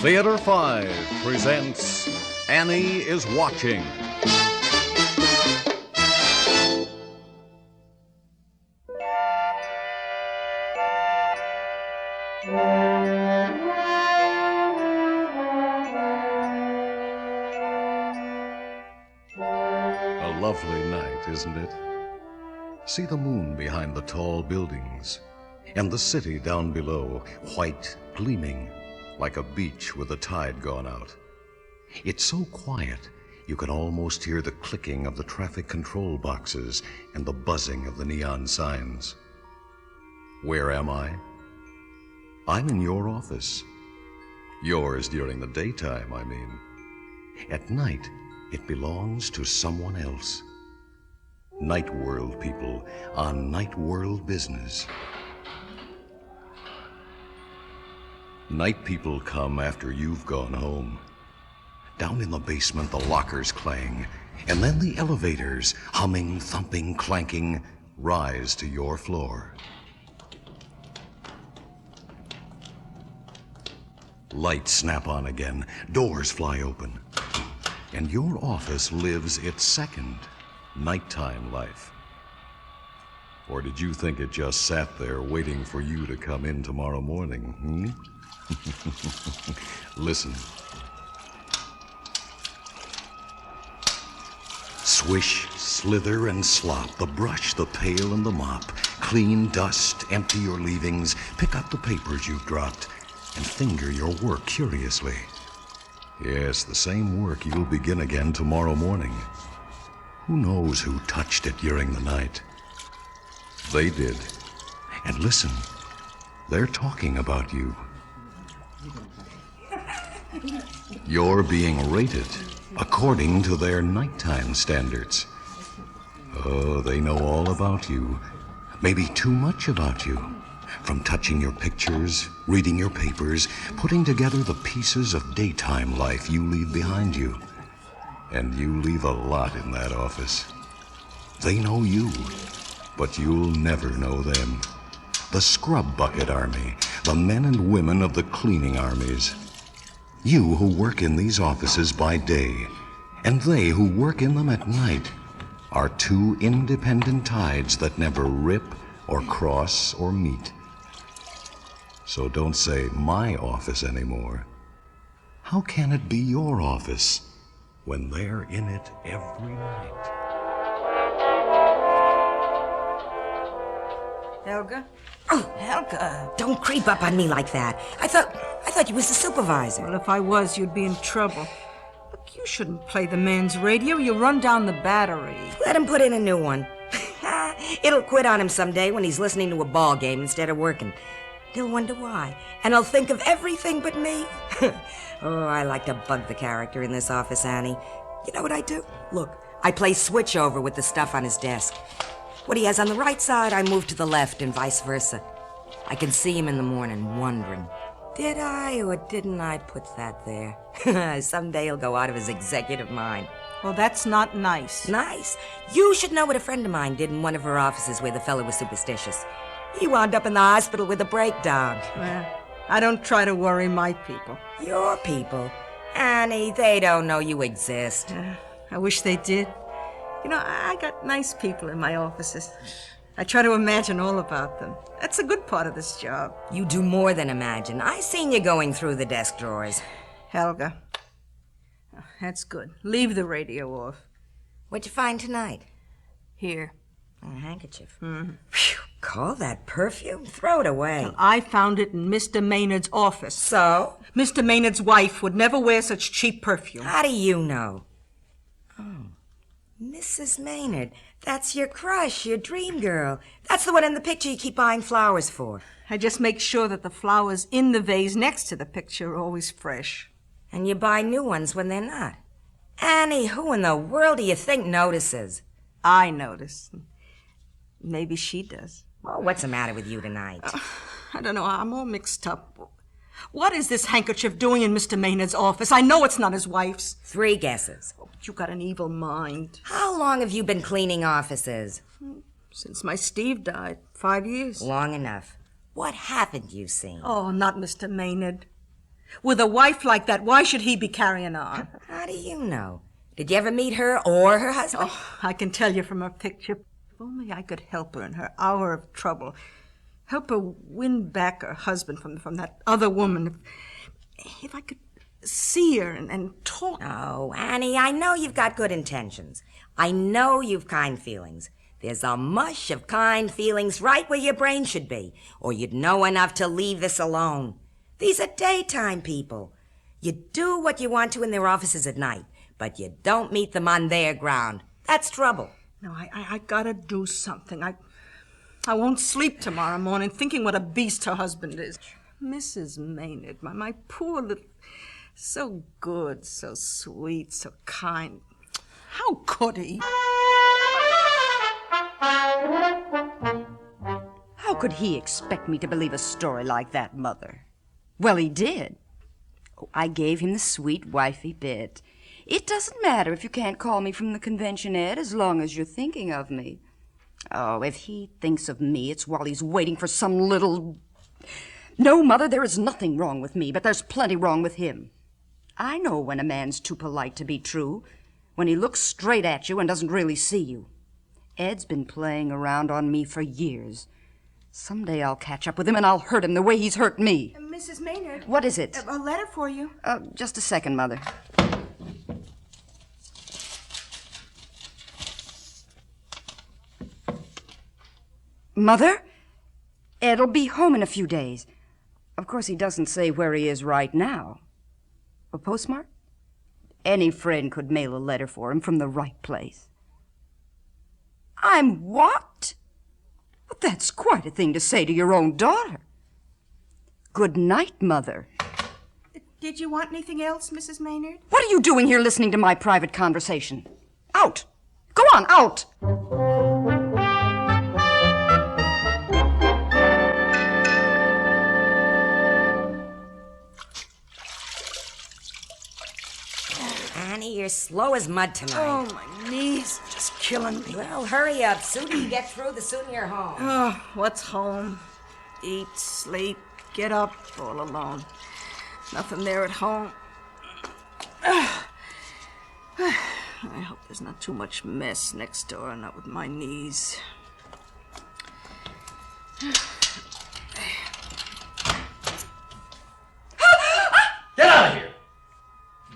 Theater 5 presents Annie is Watching. A lovely night, isn't it? See the moon behind the tall buildings, and the city down below, white, gleaming, like a beach with the tide gone out. It's so quiet, you can almost hear the clicking of the traffic control boxes and the buzzing of the neon signs. Where am I? I'm in your office. Yours during the daytime, I mean. At night, it belongs to someone else. Night world people on night world business. Night people come after you've gone home. Down in the basement, the lockers clang, and then the elevators, humming, thumping, clanking, rise to your floor. Lights snap on again, doors fly open, and your office lives its second nighttime life. Or did you think it just sat there waiting for you to come in tomorrow morning, Listen. Swish, slither, and slop, the brush, the pail, and the mop. Clean, dust, empty your leavings, pick up the papers you've dropped, and finger your work curiously. Yes, the same work you'll begin again tomorrow morning. Who knows who touched it during the night? They did. And listen, they're talking about you. You're being rated according to their nighttime standards. Oh, they know all about you. Maybe too much about you. From touching your pictures, reading your papers, putting together the pieces of daytime life you leave behind you. And you leave a lot in that office. They know you, but you'll never know them. The scrub bucket army, the men and women of the cleaning armies. You who work in these offices by day, and they who work in them at night, are two independent tides that never rip or cross or meet. So don't say my office anymore. How can it be your office when they're in it every night? Helga? Oh, Helga, don't creep up on me like that. I thought you was the supervisor. Well, if I was, you'd be in trouble. Look, you shouldn't play the man's radio. You'll run down the battery. Let him put in a new one. It'll quit on him someday when he's listening to a ball game instead of working. He'll wonder why, and he'll think of everything but me. Oh, I like to bug the character in this office, Annie. You know what I do? Look, I play switch over with the stuff on his desk. What he has on the right side, I move to the left and vice versa. I can see him in the morning wondering, did I or didn't I put that there? Someday he'll go out of his executive mind. Well, that's not nice. Nice? You should know what a friend of mine did in one of her offices where the fellow was superstitious. He wound up in the hospital with a breakdown. Well, I don't try to worry my people. Your people? Annie, they don't know you exist. I wish they did. You know, I got nice people in my offices. I try to imagine all about them. That's a good part of this job. You do more than imagine. I seen you going through the desk drawers. Helga. That's good. Leave the radio off. What'd you find tonight? Here. A handkerchief. Mm-hmm. Phew, call that perfume? Throw it away. Now, I found it in Mr. Maynard's office. So? Mr. Maynard's wife would never wear such cheap perfume. How do you know? Oh, Mrs. Maynard. That's your crush, your dream girl. That's the one in the picture you keep buying flowers for. I just make sure that the flowers in the vase next to the picture are always fresh. And you buy new ones when they're not. Annie, who in the world do you think notices? I notice. Maybe she does. Well, what's the matter with you tonight? I don't know. I'm all mixed up. What is this handkerchief doing in Mr. Maynard's office? I know it's not his wife's. 3 guesses. Oh, you got an evil mind. How long have you been cleaning offices? Since my Steve died. 5 years. Long enough. What haven't you seen? Oh, not Mr. Maynard. With a wife like that, why should he be carrying on? How do you know? Did you ever meet her or her husband? Oh, I can tell you from her picture. If only I could help her in her hour of trouble. Help her win back her husband from that other woman. If I could see her and talk. Oh, Annie, I know you've got good intentions. I know you've kind feelings. There's a mush of kind feelings right where your brain should be, or you'd know enough to leave this alone. These are daytime people. You do what you want to in their offices at night, but you don't meet them on their ground. That's trouble. No, I gotta do something. I won't sleep tomorrow morning thinking what a beast her husband is. Mrs. Maynard, my poor little... So good, so sweet, so kind. How could he? How could he expect me to believe a story like that, Mother? Well, he did. Oh, I gave him the sweet wifey bit. It doesn't matter if you can't call me from the convention, Ed, as long as you're thinking of me. Oh, if he thinks of me, it's while he's waiting for some little... No, Mother, there is nothing wrong with me, but there's plenty wrong with him. I know when a man's too polite to be true, when he looks straight at you and doesn't really see you. Ed's been playing around on me for years. Someday I'll catch up with him and I'll hurt him the way he's hurt me. Mrs. Maynard. What is it? A letter for you. Just a second, Mother. Mother? Ed'll be home in a few days. Of course, he doesn't say where he is right now. A postmark? Any friend could mail a letter for him from the right place. I'm what? Well, that's quite a thing to say to your own daughter. Good night, Mother. Did you want anything else, Mrs. Maynard? What are you doing here listening to my private conversation? Out! Go on, out! Annie, you're slow as mud tonight. Oh, my knees are just killing me. Well, hurry up. Sooner you get through, the sooner you're home. Oh, what's home? Eat, sleep, get up, all alone. Nothing there at home. I hope there's not too much mess next door, not with my knees. Get out of here!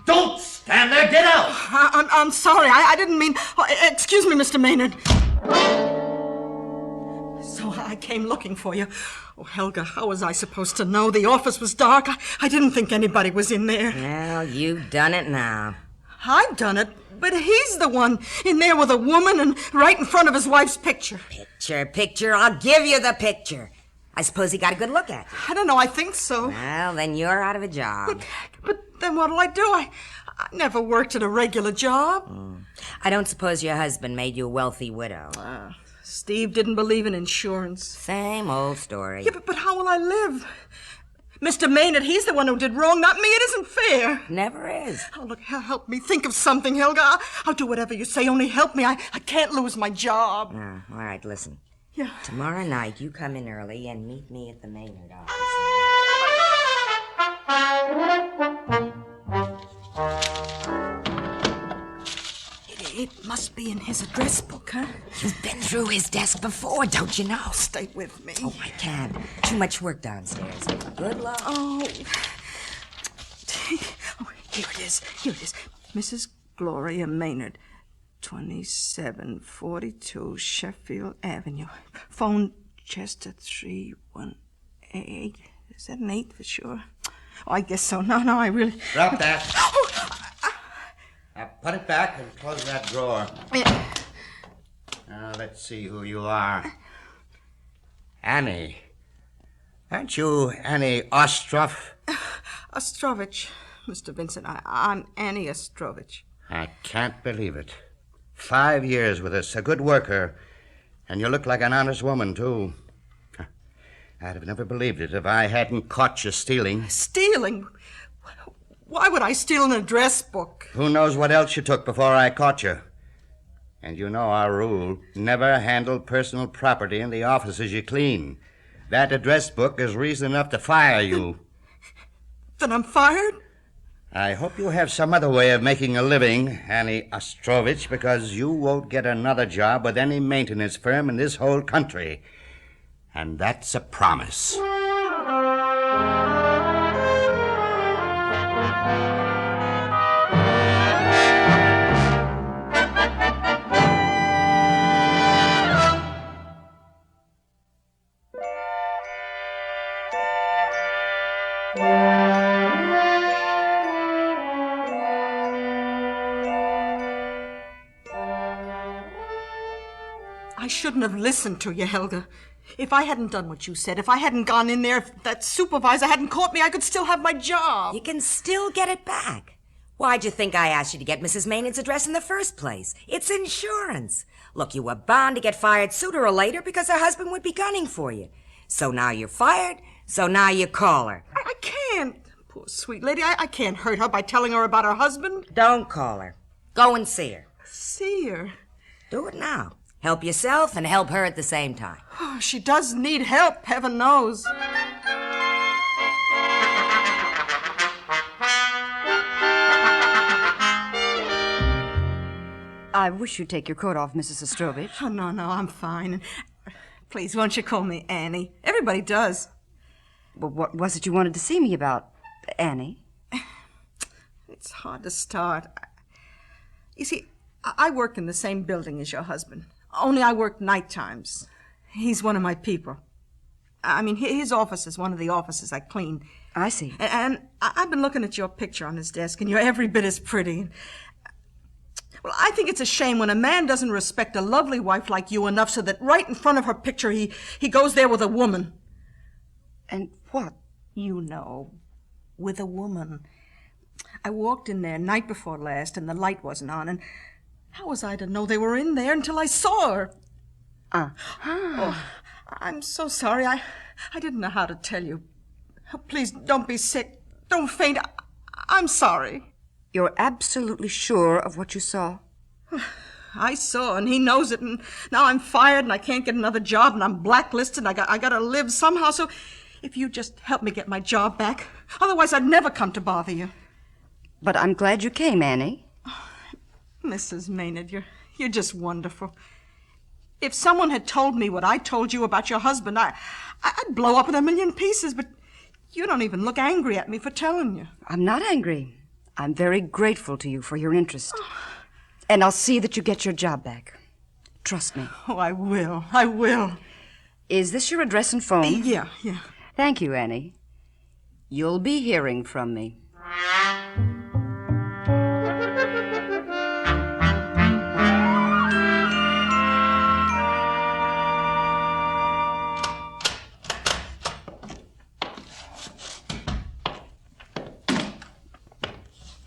Don't stand there! Get out! I'm sorry. I didn't mean... Oh, excuse me, Mr. Maynard. So I came looking for you. Oh, Helga, how was I supposed to know? The office was dark. I didn't think anybody was in there. Well, you've done it now. I've done it, but he's the one in there with a woman and right in front of his wife's picture. Picture. I'll give you the picture. I suppose he got a good look at you. I don't know. I think so. Well, then you're out of a job. But then what'll I do? I never worked at a regular job. I don't suppose your husband made you a wealthy widow. Steve didn't believe in insurance. Same old story. Yeah, but how will I live? Mr. Maynard, he's the one who did wrong, not me. It isn't fair. Never is. Oh, look, help me think of something, Helga. I'll do whatever you say, only help me. I can't lose my job. All right, listen. Yeah. Tomorrow night, you come in early and meet me at the Maynard office. It must be in his address book, huh? You've been through his desk before, don't you know? Stay with me. Oh, I can't. Too much work downstairs. Good luck. Oh, here it is. Here it is. Mrs. Gloria Maynard, 2742 Sheffield Avenue. Phone Chester 318. Is that an 8 for sure? Oh, I guess so. No, I really... Drop that. Now put it back and close that drawer. Now let's see who you are. Annie. Aren't you Annie Ostroff? Ostrovich, Mr. Vincent. I'm Annie Ostrovich. I can't believe it. 5 years with us, a good worker. And you look like an honest woman, too. I'd have never believed it if I hadn't caught you stealing. Stealing? Why would I steal an address book? Who knows what else you took before I caught you? And you know our rule. Never handle personal property in the offices you clean. That address book is reason enough to fire you. Then I'm fired? I hope you have some other way of making a living, Annie Ostrovich, because you won't get another job with any maintenance firm in this whole country. And that's a promise. I shouldn't have listened to you, Helga. If I hadn't done what you said, if I hadn't gone in there, if that supervisor hadn't caught me, I could still have my job. You can still get it back. Why'd you think I asked you to get Mrs. Maynard's address in the first place? It's insurance. Look, you were bound to get fired sooner or later because her husband would be gunning for you. So now you're fired, so now you call her. I can't. Poor sweet lady, I can't hurt her by telling her about her husband. Don't call her. Go and see her. See her? Do it now. Help yourself and help her at the same time. Oh, she does need help, heaven knows. I wish you'd take your coat off, Mrs. Ostrovich. Oh, no, I'm fine. Please, won't you call me Annie? Everybody does. Well, what was it you wanted to see me about, Annie? It's hard to start. You see, I work in the same building as your husband. Only I work night times. He's one of my people. I mean, his office is one of the offices I clean. I see. And I've been looking at your picture on his desk, and you're every bit as pretty. Well, I think it's a shame when a man doesn't respect a lovely wife like you enough so that right in front of her picture he goes there with a woman. And what? You know, with a woman. I walked in there night before last, and the light wasn't on, and how was I to know they were in there until I saw her? Oh, I'm so sorry. I didn't know how to tell you. Oh, please, don't be sick. Don't faint. I'm sorry. You're absolutely sure of what you saw? I saw, and he knows it, and now I'm fired, and I can't get another job, and I'm blacklisted, and I gotta live somehow, so if you just help me get my job back. Otherwise, I'd never come to bother you. But I'm glad you came, Annie. Mrs. Maynard, you're just wonderful. If someone had told me what I told you about your husband, I'd blow up in a million pieces, but you don't even look angry at me for telling you. I'm not angry. I'm very grateful to you for your interest. And I'll see that you get your job back. Trust me. Oh, I will. Is this your address and phone? Yeah. Thank you, Annie. You'll be hearing from me.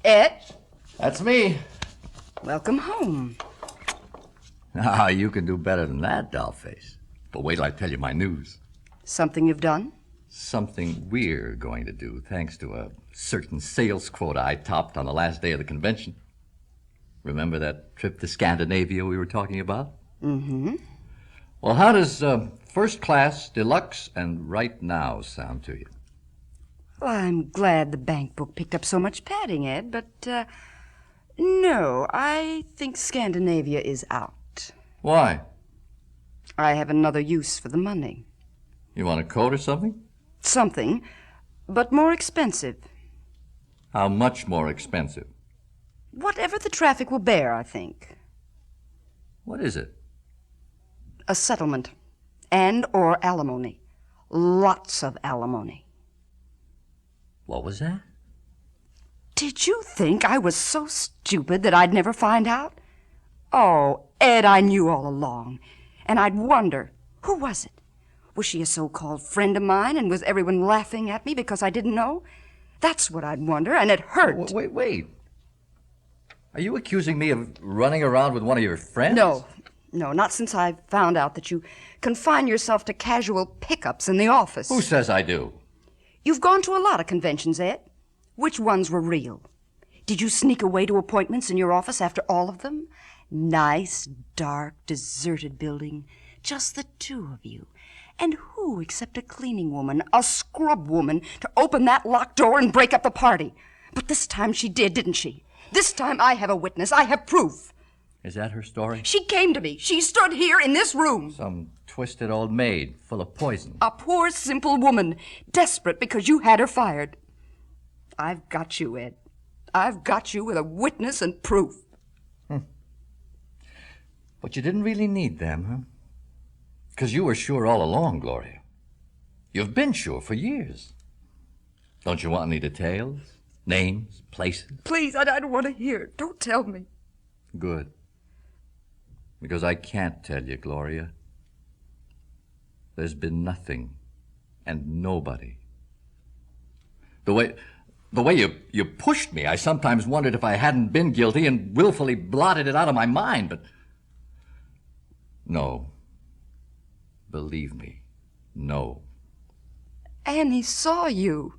Ed? That's me. Welcome home. Ah, you can do better than that, dollface. But wait till I tell you my news. Something you've done? Something we're going to do, thanks to a certain sales quota I topped on the last day of the convention. Remember that trip to Scandinavia we were talking about? Mm-hmm. Well, how does first class, deluxe, and right now sound to you? Well, I'm glad the bank book picked up so much padding, Ed, but, no, I think Scandinavia is out. Why? I have another use for the money. You want a coat or something? Something, but more expensive. How much more expensive? Whatever the traffic will bear, I think. What is it? A settlement. And or alimony. Lots of alimony. What was that? Did you think I was so stupid that I'd never find out? Oh, Ed, I knew all along. And I'd wonder, who was it? Was she a so-called friend of mine, and was everyone laughing at me because I didn't know? That's what I'd wonder, and it hurt. Wait. Are you accusing me of running around with one of your friends? No, not since I found out that you confine yourself to casual pickups in the office. Who says I do? You've gone to a lot of conventions, Ed. Which ones were real? Did you sneak away to appointments in your office after all of them? Nice, dark, deserted building. Just the two of you. And who except a cleaning woman, a scrub woman, to open that locked door and break up the party? But this time she did, didn't she? This time I have a witness. I have proof. Is that her story? She came to me. She stood here in this room. Some twisted old maid full of poison. A poor, simple woman, desperate because you had her fired. I've got you, Ed. I've got you with a witness and proof. But you didn't really need them, huh? Because you were sure all along, Gloria. You've been sure for years. Don't you want any details? Names? Places? Please, I don't want to hear it. Don't tell me. Good. Because I can't tell you, Gloria. There's been nothing and nobody. The way you pushed me, I sometimes wondered if I hadn't been guilty and willfully blotted it out of my mind, but... No. Believe me, no. Annie saw you.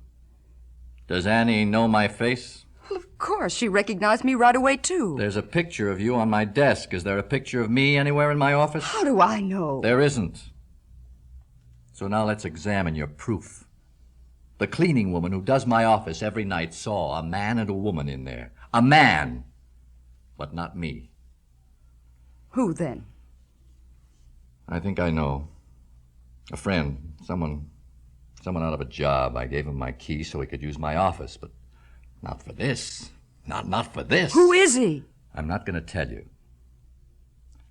Does Annie know my face? Well, of course. She recognized me right away, too. There's a picture of you on my desk. Is there a picture of me anywhere in my office? How do I know? There isn't. So now let's examine your proof. The cleaning woman who does my office every night saw a man and a woman in there. A man, but not me. Who then? I think I know. A friend, someone out of a job. I gave him my key so he could use my office, but not for this. Not for this. Who is he? I'm not going to tell you.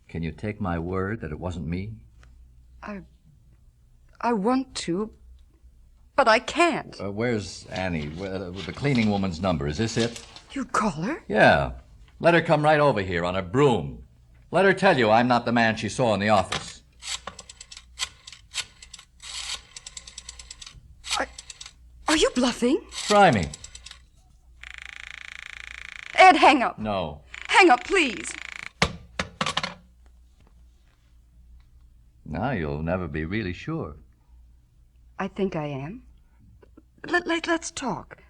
Can you take my word that it wasn't me? I want to, but I can't. Where's Annie? The cleaning woman's number. Is this it? You'd call her? Yeah. Let her come right over here on a broom. Let her tell you I'm not the man she saw in the office. Are you bluffing? Try me. Ed, hang up. No. Hang up, please. Now you'll never be really sure. I think I am. Let's talk.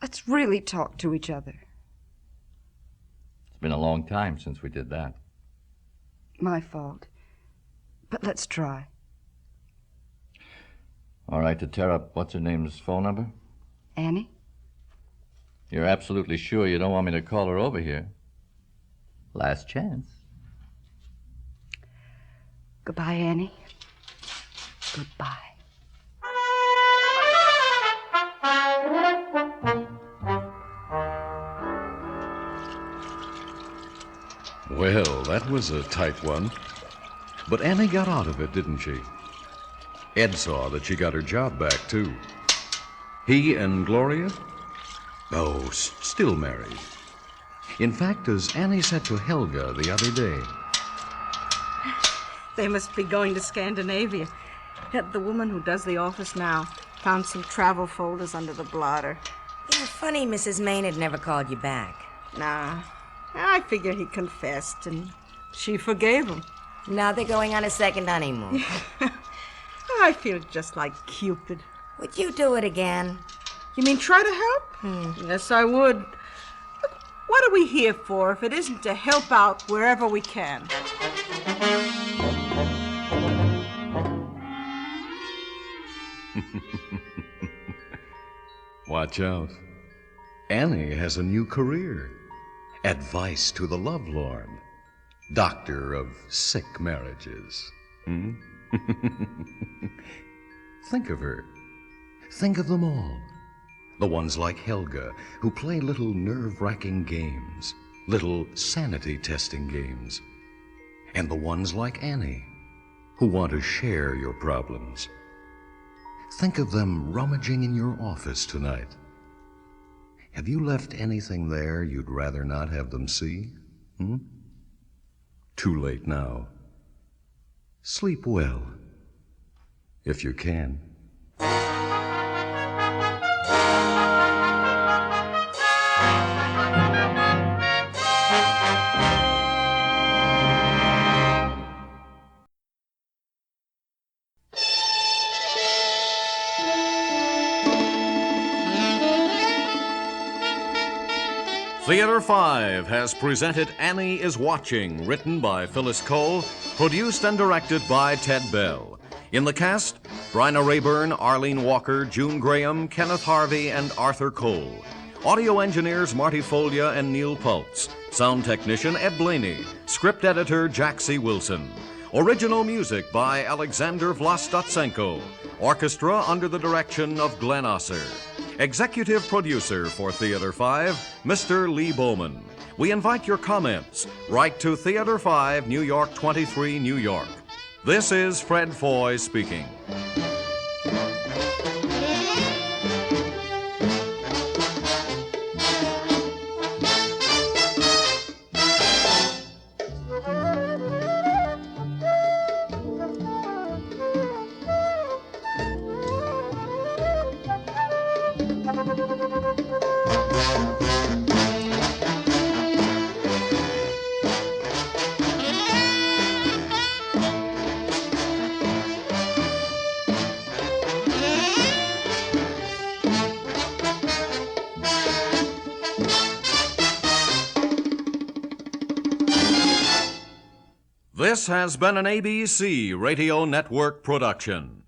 Let's really talk to each other. It's been a long time since we did that. My fault. But let's try. All right, to tear up what's-her-name's phone number? Annie? You're absolutely sure you don't want me to call her over here? Last chance. Goodbye, Annie. Goodbye. Well, that was a tight one. But Annie got out of it, didn't she? Ed saw that she got her job back, too. He and Gloria? Oh, still married. In fact, as Annie said to Helga the other day... They must be going to Scandinavia. The woman who does the office now found some travel folders under the blotter. Yeah, funny Mrs. Maynard never called you back. Nah, I figure he confessed and she forgave him. Now they're going on a second honeymoon. I feel just like Cupid. Would you do it again? You mean try to help? Yes, I would. But what are we here for if it isn't to help out wherever we can? Watch out. Annie has a new career. Advice to the lovelorn. Doctor of sick marriages. Think of her. Think of them all. The ones like Helga, who play little nerve-wracking games, little sanity-testing games. And the ones like Annie, who want to share your problems. Think of them rummaging in your office tonight. Have you left anything there you'd rather not have them see? Too late now. Sleep well, if you can. Theater 5 has presented Annie is Watching, written by Phyllis Coe, produced and directed by Ted Bell. In the cast, Bryna Raeburn, Arlene Walker, June Graham, Kenneth Harvey, and Arthur Kohl. Audio engineers Marty Folia and Neil Pultz. Sound technician Ed Blaney. Script editor Jack C. Wilson. Original music by Alexander Vlastotsenko. Orchestra under the direction of Glenn Osser. Executive producer for Theater 5, Mr. Lee Bowman. We invite your comments. Write to Theater 5, New York 23, New York. This is Fred Foy speaking. This has been an ABC Radio Network production.